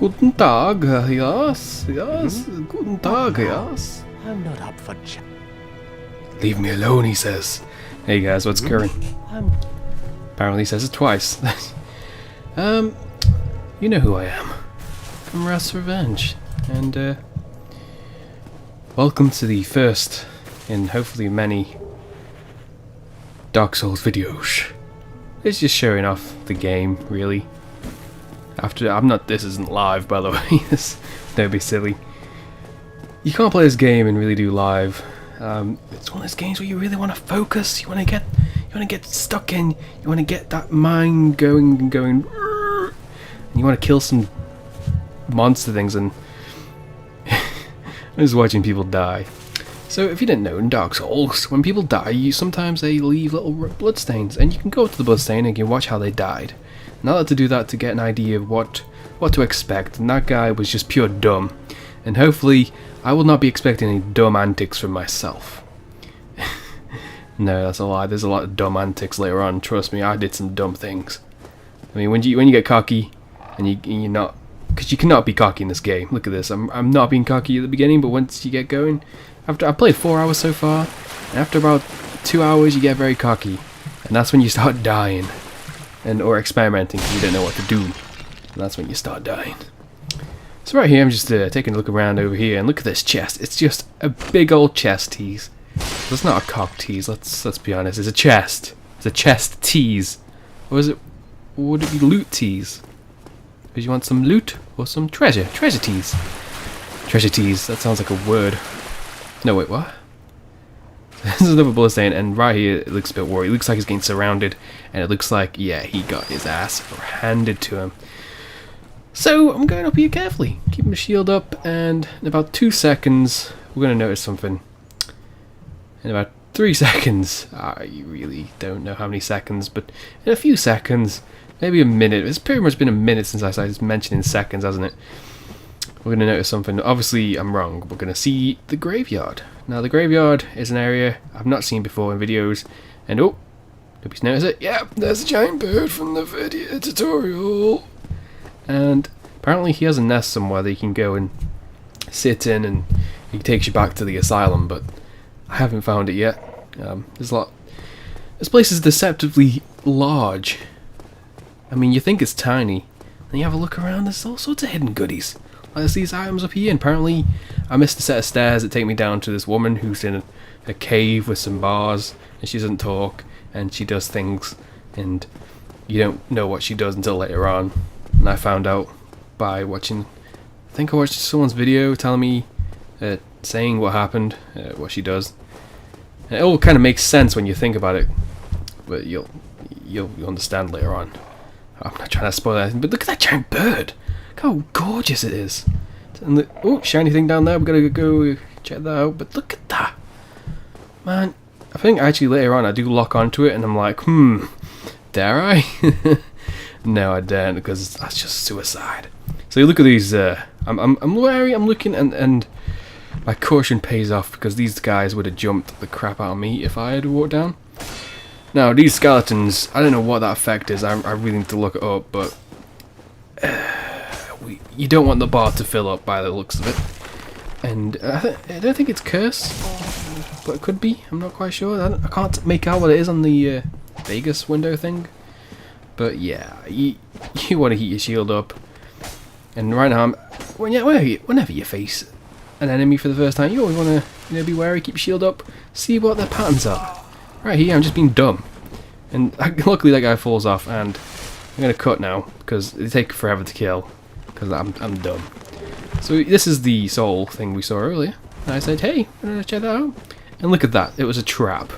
Guten Tag, yes, guten Tag, yes. I'm not up for chat. Leave me alone, he says. Hey guys, what's occurring? Apparently he says it twice. You know who I am. I'm Wrath's Revenge. And, welcome to the first in hopefully many Dark Souls videos. It's just showing off the game, really. This isn't live, by the way. Don't be silly. You can't play this game and really do live. It's one of those games where you really want to focus. You want to get stuck in. You want to get that mind going and going. And you want to kill some monster things. And I'm just watching people die. So if you didn't know, in Dark Souls, when people die, sometimes they leave little bloodstains, and you can go to the bloodstain and you can watch how they died. And I like to do that to get an idea of what to expect, and that guy was just pure dumb. And hopefully, I will not be expecting any dumb antics from myself. No, that's a lie. There's a lot of dumb antics later on. Trust me, I did some dumb things. I mean, when you get cocky, and you're not, because you cannot be cocky in this game. Look at this. I'm not being cocky at the beginning, but once you get going. I've played 4 hours so far, and after about 2 hours you get very cocky, and that's when you start dying, or experimenting because you don't know what to do, and that's when you start dying. So right here I'm just taking a look around over here, and look at this chest. It's just a big old chest tease. It's not a cock tease, let's be honest, it's a chest. It's a chest tease. Or is it, would it be loot tease? Because you want some loot or some treasure? Treasure tease. Treasure tease, that sounds like a word. No, wait, what? This is another bloodstain, and right here it looks a bit worried. It looks like he's getting surrounded, and it looks like, yeah, he got his ass handed to him. So, I'm going up here carefully, keep my shield up, and in about 2 seconds, we're going to notice something. In about 3 seconds, you really don't know how many seconds, but in a few seconds, maybe a minute, it's pretty much been a minute since I started mentioning seconds, hasn't it? We're going to notice something. Obviously, I'm wrong. We're going to see the graveyard. Now, the graveyard is an area I've not seen before in videos. And, oh, nobody's noticed it. Yeah, there's a giant bird from the video tutorial. And apparently he has a nest somewhere that you can go and sit in, and he takes you back to the asylum. But I haven't found it yet. This place is deceptively large. I mean, you think it's tiny. And you have a look around, there's all sorts of hidden goodies. There's these items up here, and apparently I missed a set of stairs that take me down to this woman who's in a cave with some bars, and she doesn't talk, and she does things, and you don't know what she does until later on. And I found out by watching, I think I watched someone's video telling me, saying what happened, what she does. And it all kind of makes sense when you think about it, but you'll understand later on. I'm not trying to spoil anything, but look at that giant bird! Look how gorgeous it is. And oh, shiny thing down there, we're gonna go check that out, but look at that! Man, I think actually later on I do lock onto it and I'm like, dare I? No, I daren't, because that's just suicide. So you look at these, I'm wary, I'm looking, and my caution pays off, because these guys would have jumped the crap out of me if I had walked down. Now, these skeletons, I don't know what that effect is, I really need to look it up, but you don't want the bar to fill up by the looks of it. And I don't think it's cursed, but it could be, I'm not quite sure. I can't make out what it is on the Vegas window thing. But yeah, you want to heat your shield up. And right now, whenever you face an enemy for the first time, you always want to be wary, keep your shield up, see what their patterns are. Right here, I'm just being dumb. And luckily that guy falls off, and I'm going to cut now, because they take forever to kill, because I'm dumb. So this is the soul thing we saw earlier. And I said, hey, wanna check that out? And look at that, it was a trap.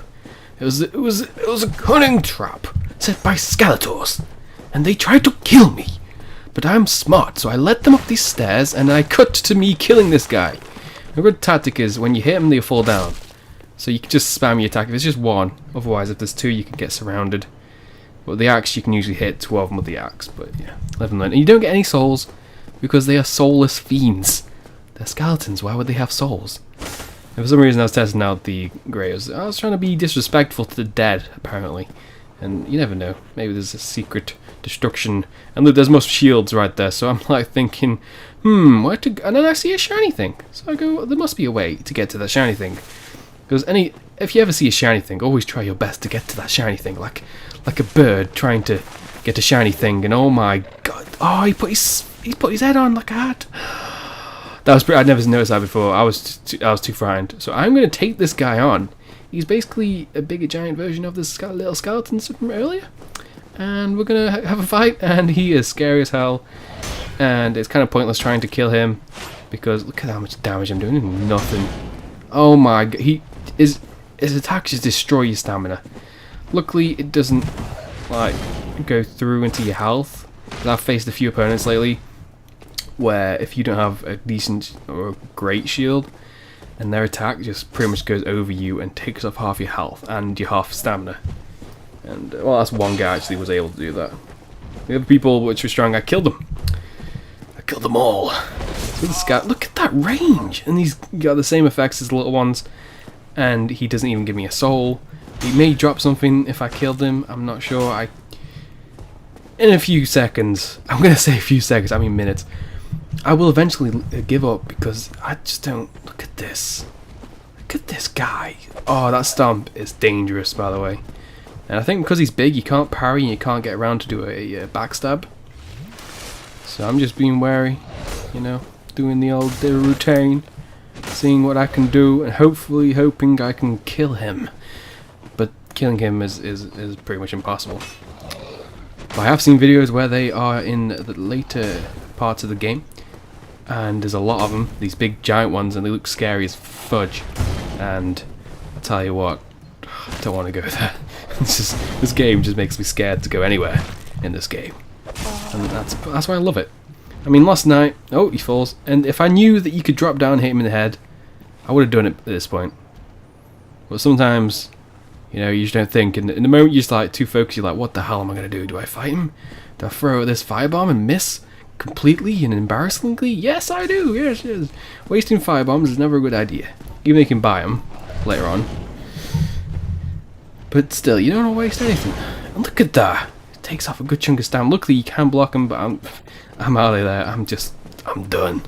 It was a cunning trap set by Skeletors, and they tried to kill me. But I'm smart, so I led them up these stairs, and I cut to me killing this guy. A good tactic is when you hit them, they fall down. So you can just spam your attack if it's just one. Otherwise, if there's two, you can get surrounded. But the axe, you can usually hit 2 of them with the axe. But yeah, live and learn. And you don't get any souls because they are soulless fiends. They're skeletons. Why would they have souls? And for some reason, I was testing out the graves. I was trying to be disrespectful to the dead, apparently. And you never know. Maybe there's a secret destruction. And look, there's most shields right there. So I'm like thinking, where to go? And then I see a shiny thing. So I go, there must be a way to get to that shiny thing. Because if you ever see a shiny thing, always try your best to get to that shiny thing. Like a bird trying to get a shiny thing. And oh my god. Oh, he put his head on like a hat. That was I'd never noticed that before. I was too frightened. So I'm going to take this guy on. He's basically a bigger giant version of this little skeleton from earlier. And we're going to have a fight. And he is scary as hell. And it's kind of pointless trying to kill him. Because look at how much damage I'm doing. Nothing. Oh my god. His attacks just destroy your stamina. Luckily it doesn't like go through into your health. I've faced a few opponents lately where if you don't have a decent or a great shield, and their attack just pretty much goes over you and takes off half your health and your half stamina. And well, that's one guy actually was able to do that. The other people which were strong, I killed them. I killed them all. So this guy, look at that range, and he's got the same effects as the little ones. And he doesn't even give me a soul. He may drop something if I killed him. I'm not sure. In a few seconds, I'm gonna say a few seconds. I mean minutes. I will eventually give up because I just don't. Look at this. Look at this guy. Oh, that stomp is dangerous, by the way. And I think because he's big, you can't parry and you can't get around to do a backstab. So I'm just being wary, you know, doing the old routine, seeing what I can do, and hopefully hoping I can kill him. But killing him is pretty much impossible. But I have seen videos where they are in the later parts of the game. And there's a lot of them, these big giant ones, and they look scary as fudge. And I'll tell you what, I don't want to go there. This game just makes me scared to go anywhere in this game. And that's why I love it. I mean, last night, oh, he falls. And if I knew that you could drop down and hit him in the head, I would have done it at this point. But sometimes, you know, you just don't think. And in the moment you're just like too focused, you're like, what the hell am I going to do? Do I fight him? Do I throw this firebomb and miss? Completely and embarrassingly? Yes, I do. Yes. Wasting firebombs is never a good idea. Even if you can buy them later on. But still, you don't want to waste anything. And look at that. It takes off a good chunk of stamina. Luckily, you can block them, but I'm out of there. I'm done.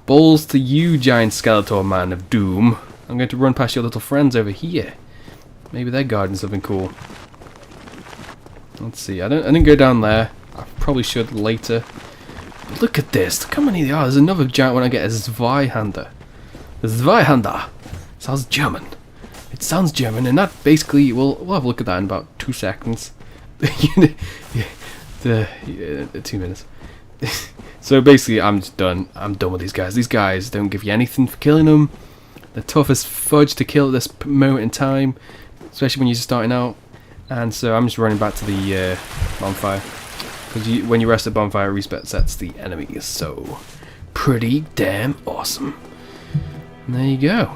Balls to you, giant Skeletor man of doom. I'm going to run past your little friends over here. Maybe they're guarding something cool. Let's see. I didn't go down there. I probably should later. Look at this. Look how many there are. There's another giant one I get. A Zweihander. The Zweihander. Sounds German. It sounds German, and that basically, we'll have a look at that in about 2 seconds. 2 minutes. So basically, I'm just done. I'm done with these guys. These guys don't give you anything for killing them. They're tough as fudge to kill at this moment in time, especially when you're just starting out. And so I'm just running back to the bonfire. Because when you rest at bonfire, it resets the enemies. So, pretty damn awesome. And there you go.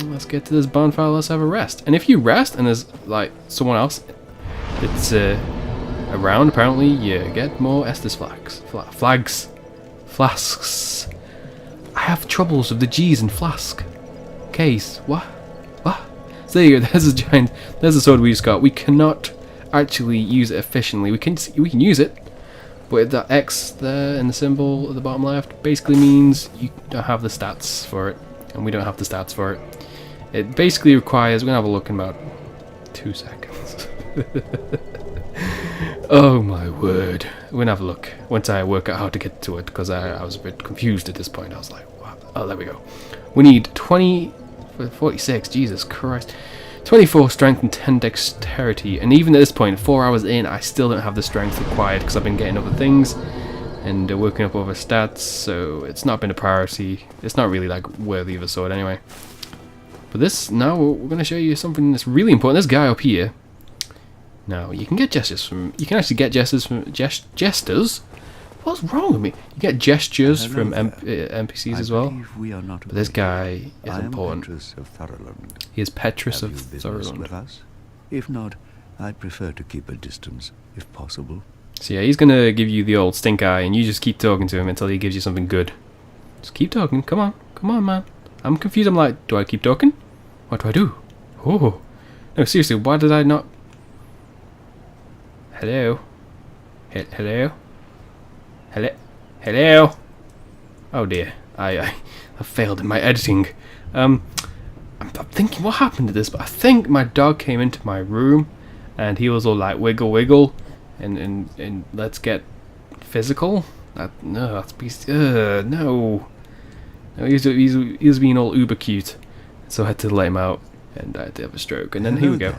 Let's get to this bonfire. Let's have a rest. And if you rest and there's like someone else that's around, apparently you get more Estus flasks. I have troubles with the G's in flask. Case. What? So there you go. There's a sword we just got. We cannot actually use it efficiently. We can use it. But that X there in the symbol at the bottom left basically means you don't have the stats for it, and we don't have the stats for it. It basically requires, we're going to have a look in about 2 seconds. Oh my word. We're going to have a look once I work out how to get to it, because I was a bit confused at this point. I was like, what? Oh, there we go. We need 46, Jesus Christ. 24 strength and 10 dexterity, and even at this point, 4 hours in, I still don't have the strength required because I've been getting other things and working up other stats, so it's not been a priority. It's not really like worthy of a sword anyway. But this, now we're going to show you something that's really important. This guy up here, now you can get gestures from, you can actually get gestures from, gestures? What's wrong with me? You get gestures from NPCs as well. But this guy is important. He is Petrus of Thorland. If not, I'd prefer to keep a distance, if possible. So yeah, he's gonna give you the old stink eye, and you just keep talking to him until he gives you something good. Just keep talking. Come on, man. I'm confused. I'm like, do I keep talking? What do I do? Oh, no, seriously. Why did I not? Hello? Hello? Hello? Hello? Oh dear. I failed in my editing. I'm thinking what happened to this, but I think my dog came into my room and he was all like wiggle wiggle and let's get physical. No, that's beast. No. No, he was being all uber cute, so I had to let him out, and I had to have a stroke. And then here we go.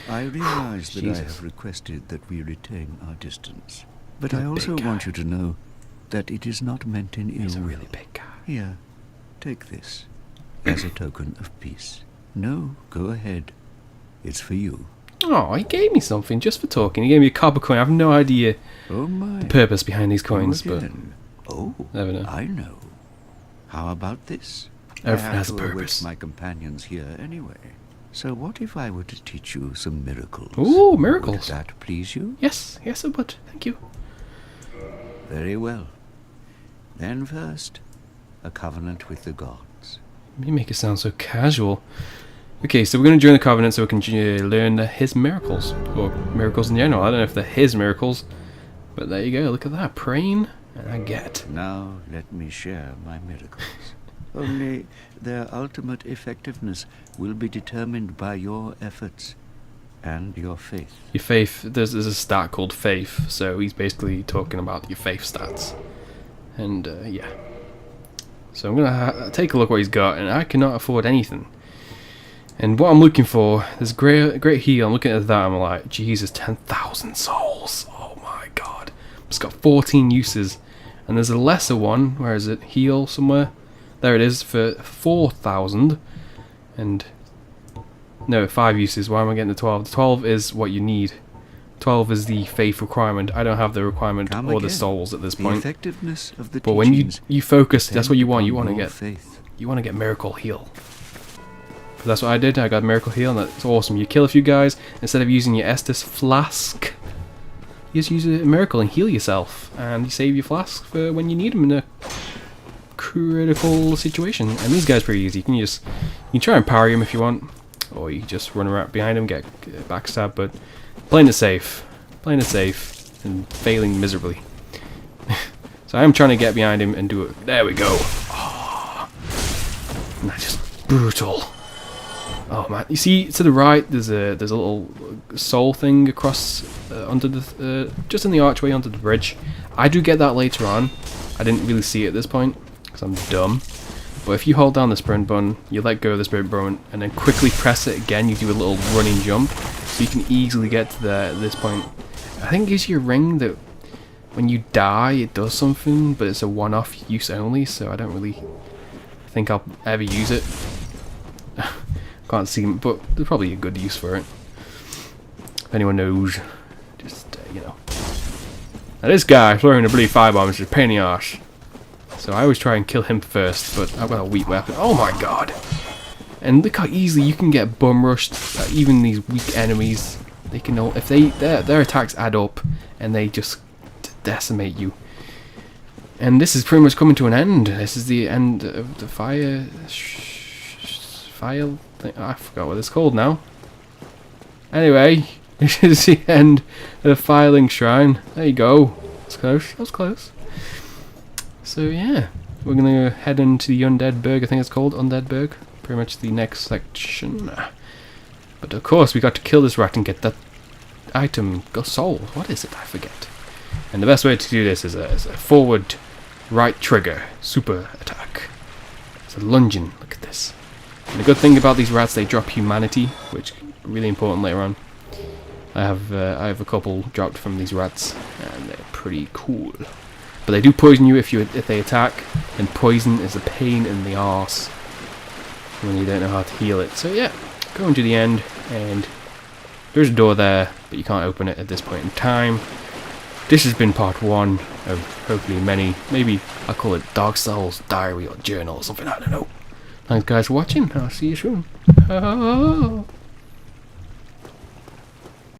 I realize that I Jesus. have requested that we retain our distance, but You're I a also big want guy. you to know that it is not meant in ill He's a will. really big guy. Here, take this as a token of peace. No, go ahead. It's for you. Oh, he gave me something just for talking. He gave me a copper coin. I have no idea Oh my. the purpose behind these You coins, but again. Oh, never know. I know. How about this? Everything I have has a to await purpose. my companions here anyway. So what if I were to teach you some miracles? Ooh, miracles. Would that please you? Yes, it would. Thank you. Very well. Then first, a covenant with the gods. You make it sound so casual. Okay, so we're going to join the Covenant so we can learn his miracles. Or miracles in general. I don't know if they're his miracles. But there you go, look at that. Praying, and I get. Now let me share my miracles. Only their ultimate effectiveness will be determined by your efforts and your faith. Your faith, there's a stat called faith, so he's basically talking about your faith stats. And, yeah. So I'm going to take a look what he's got, and I cannot afford anything. And what I'm looking for, there's great heal. I'm looking at that, I'm like, Jesus, 10,000 souls. Oh my god. It's got 14 uses. And there's a lesser one, where is it? Heal somewhere. There it is, for 4,000. And, no, 5 uses. Why am I getting the 12? The 12 is what you need. 12 is the faith requirement. I don't have the requirement Come or the again. souls at this The point. effectiveness of the But when teachings you focus, that's what you want. You depend want to upon get your faith. you want to get miracle heal. So that's what I did. I got miracle heal, and that's awesome. You kill a few guys instead of using your Estus flask. You just use a miracle and heal yourself, and you save your flask for when you need them in a critical situation. And these guys are pretty easy. You can try and parry them if you want, or you just run around behind them, get backstab. But playing it safe, and failing miserably. So I am trying to get behind him and do it. There we go. Oh, and that's just brutal. Oh man, you see to the right there's a little soul thing across under the just in the archway onto the bridge. I do get that later on. I didn't really see it at this point because I'm dumb. But if you hold down the sprint button, you let go of the sprint button and then quickly press it again, you do a little running jump, so you can easily get to this point. I think it gives you a ring that when you die it does something, but it's a one-off use only, so I don't really think I'll ever use it. Can't see, but there's probably a good use for it. If anyone knows, just you know. Now this guy throwing a bloody firebomb is a pain in the arse. So I always try and kill him first, but I've got a weak weapon. Oh my god! And look how easily you can get bum rushed. Even these weak enemies, they can all, if their attacks add up, and they just decimate you. And this is pretty much coming to an end. This is the end of the fire thing. I forgot what it's called now. Anyway, this is the end of the Firelink shrine. There you go. That's close. That was close. So yeah, we're gonna head into the Undead Burg. I think it's called Undead Burg. Pretty much the next section. But of course, we got to kill this rat and get that item. Go soul. What is it? I forget. And the best way to do this is a forward right trigger super attack. It's a lunging. Look at this. And the good thing about these rats, they drop humanity, which is really important later on. I have a couple dropped from these rats, and they're pretty cool. But they do poison you if they attack, and poison is a pain in the arse when you don't know how to heal it. So yeah, going to the end, and there's a door there, but you can't open it at this point in time. This has been part 1 of hopefully many. Maybe I'll call it Dark Souls Diary or Journal or something. I don't know. Thanks guys for watching. I'll see you soon.